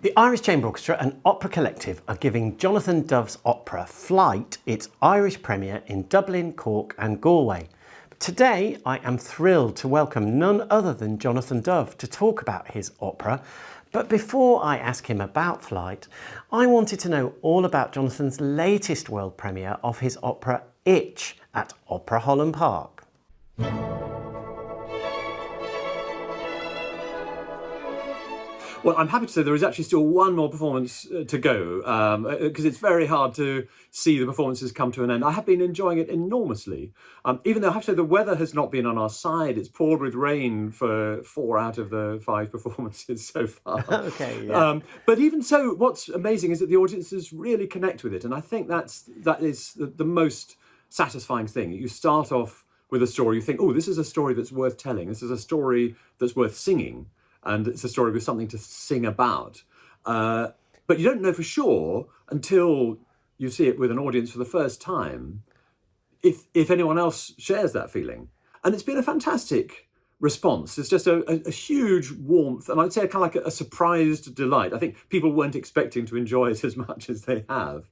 The Irish Chamber Orchestra and Opera Collective are giving Jonathan Dove's opera Flight its Irish premiere in Dublin, Cork and Galway. Today I am thrilled to welcome none other than Jonathan Dove to talk about his opera. But before I ask him about Flight, I wanted to know all about Jonathan's latest world premiere of his opera Itch at Opera Holland Park. Well, I'm happy to say there is actually still one more performance to go, because it's very hard to see the performances come to an end. I have been enjoying it enormously, even though I have to say the weather has not been on our side. It's poured with rain for 4 out of the 5 performances so far. Okay, yeah. But even so, what's amazing is that the audiences really connect with it, and I think that is the most satisfying thing. You start off with a story, you think, oh, this is a story that's worth telling. This is a story that's worth singing. And it's a story with something to sing about. But you don't know for sure until you see it with an audience for the first time if anyone else shares that feeling. And it's been a fantastic response. It's just a huge warmth, and I'd say kind of like a surprised delight. I think people weren't expecting to enjoy it as much as they have.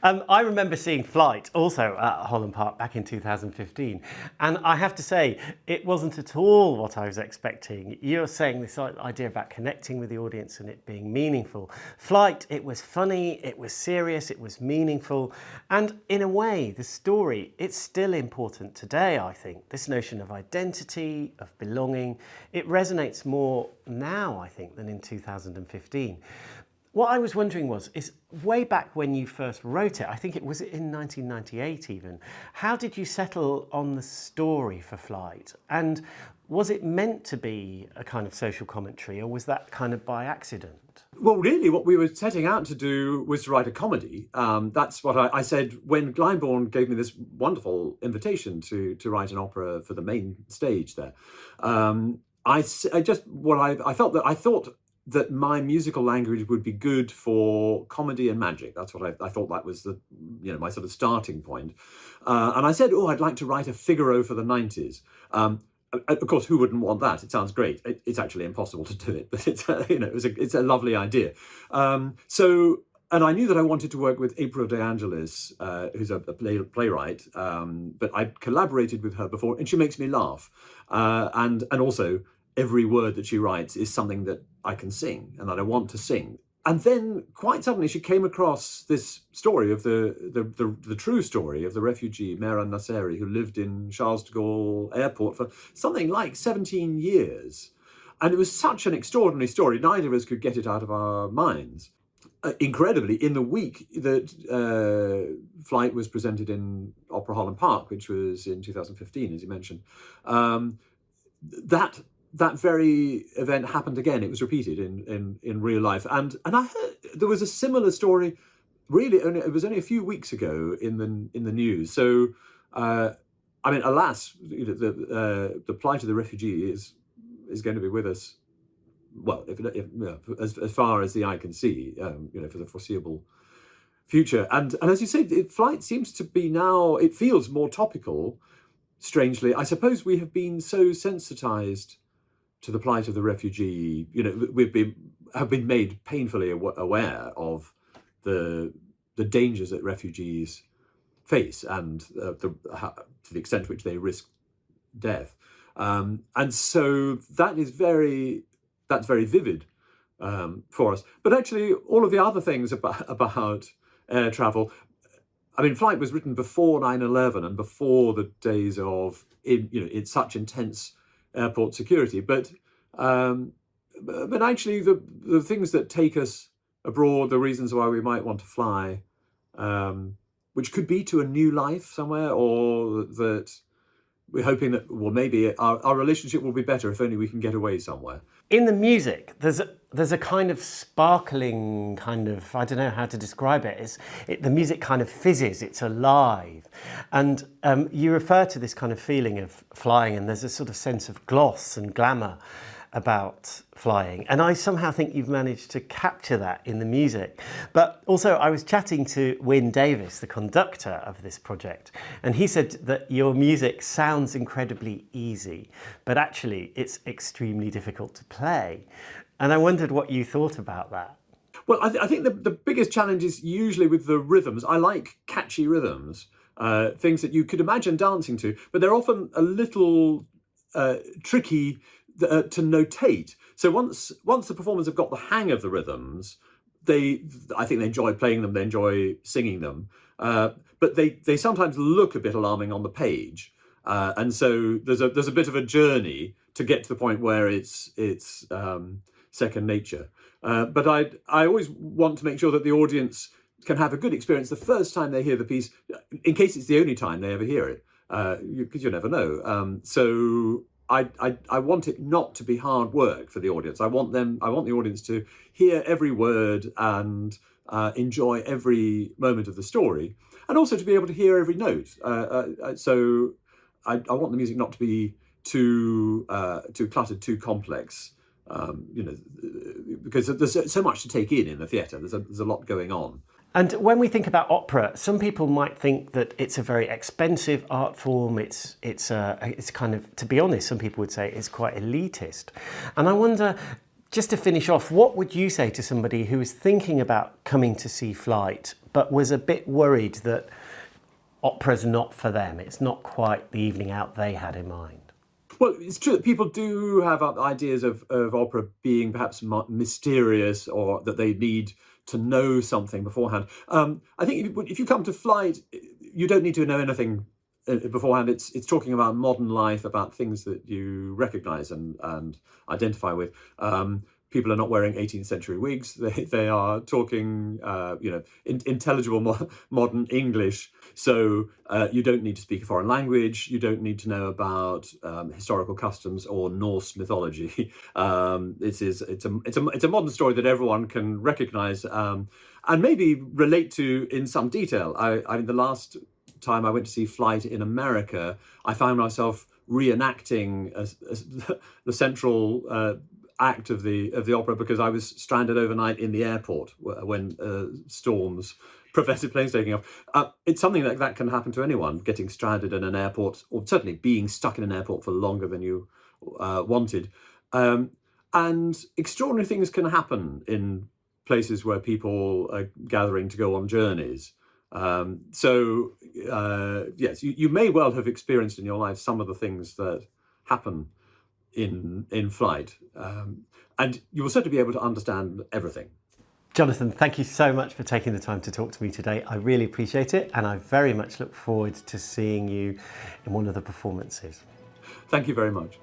I remember seeing Flight also at Holland Park back in 2015, and I have to say it wasn't at all what I was expecting. You're saying this idea about connecting with the audience and it being meaningful. Flight, it was funny, it was serious, it was meaningful, and in a way the story, it's still important today, I think. This notion of identity, of belonging, it resonates more now, I think, than in 2015. What I was wondering is way back when you first wrote it, I think it was in 1998 even, how did you settle on the story for Flight? And was it meant to be a kind of social commentary, or was that kind of by accident? Well, really, what we were setting out to do was to write a comedy. That's what I said when Glyndebourne gave me this wonderful invitation to write an opera for the main stage there. I thought that my musical language would be good for comedy and magic. That's what I thought that was my sort of starting point. And I said, I'd like to write a Figaro for the 90s. Of course, who wouldn't want that? It sounds great. It's actually impossible to do it, but it's a lovely idea. And I knew that I wanted to work with April De Angelis, who's a playwright, but I'd collaborated with her before, and she makes me laugh. And also, every word that she writes is something that I can sing and that I want to sing. And then quite suddenly she came across this story of the true story of the refugee Mehran Nasseri, who lived in Charles de Gaulle airport for something like 17 years. And it was such an extraordinary story. Neither of us could get it out of our minds. Incredibly, in the week that Flight was presented in Opera Holland Park, which was in 2015, as you mentioned, that very event happened again. It was repeated in real life, and I heard there was a similar story. Really, it was only a few weeks ago in the news. So, alas, the plight of the refugee is going to be with us. Well, as far as the eye can see, for the foreseeable future. And as you say, Flight seems to be now. It feels more topical. Strangely, I suppose we have been so sensitized to the plight of the refugee. Have been made painfully aware of the dangers that refugees face and to the extent to which they risk death. And so that's very vivid for us. But actually, all of the other things about air travel. Flight was written before 9/11 and before the days of it's such intense airport security, but actually the things that take us abroad, the reasons why we might want to fly, which could be to a new life somewhere, or that we're hoping that, well, maybe our relationship will be better if only we can get away somewhere. In the music, there's a kind of sparkling kind of, I don't know how to describe it. The music kind of fizzes, it's alive. And you refer to this kind of feeling of flying, and there's a sort of sense of gloss and glamour about flying. And I somehow think you've managed to capture that in the music. But also I was chatting to Wyn Davies, the conductor of this project, and he said that your music sounds incredibly easy, but actually it's extremely difficult to play. And I wondered what you thought about that. Well, I think the biggest challenge is usually with the rhythms. I like catchy rhythms, things that you could imagine dancing to, but they're often a little tricky to notate. So once the performers have got the hang of the rhythms, I think they enjoy playing them, they enjoy singing them, but they sometimes look a bit alarming on the page, and so there's a bit of a journey to get to the point where it's second nature. But I always want to make sure that the audience can have a good experience the first time they hear the piece, in case it's the only time they ever hear it, because you never know. So I want it not to be hard work for the audience. I want the audience to hear every word and enjoy every moment of the story, and also to be able to hear every note. So I want the music not to be too cluttered, too complex. Because there's so much to take in the theatre. There's a lot going on. And when we think about opera, some people might think that it's a very expensive art form. It's kind of, to be honest, some people would say it's quite elitist. And I wonder, just to finish off, what would you say to somebody who was thinking about coming to see Flight, but was a bit worried that opera's not for them? It's not quite the evening out they had in mind. Well, it's true that people do have ideas of opera being perhaps mysterious, or that they need to know something beforehand. I think if you come to Flight, you don't need to know anything beforehand. It's talking about modern life, about things that you recognise and identify with. People are not wearing 18th century wigs. They are talking, intelligible modern English. So you don't need to speak a foreign language. You don't need to know about historical customs or Norse mythology. It's a modern story that everyone can recognise and maybe relate to in some detail. I mean, the last time I went to see Flight in America, I found myself reenacting the central act of the opera, because I was stranded overnight in the airport when storms prevented planes taking off. It's something that can happen to anyone, getting stranded in an airport, or certainly being stuck in an airport for longer than you wanted. And extraordinary things can happen in places where people are gathering to go on journeys. Yes, you may well have experienced in your life some of the things that happen in Flight, and you will certainly be able to understand everything. Jonathan, thank you so much for taking the time to talk to me today. I really appreciate it, and I very much look forward to seeing you in one of the performances. Thank you very much.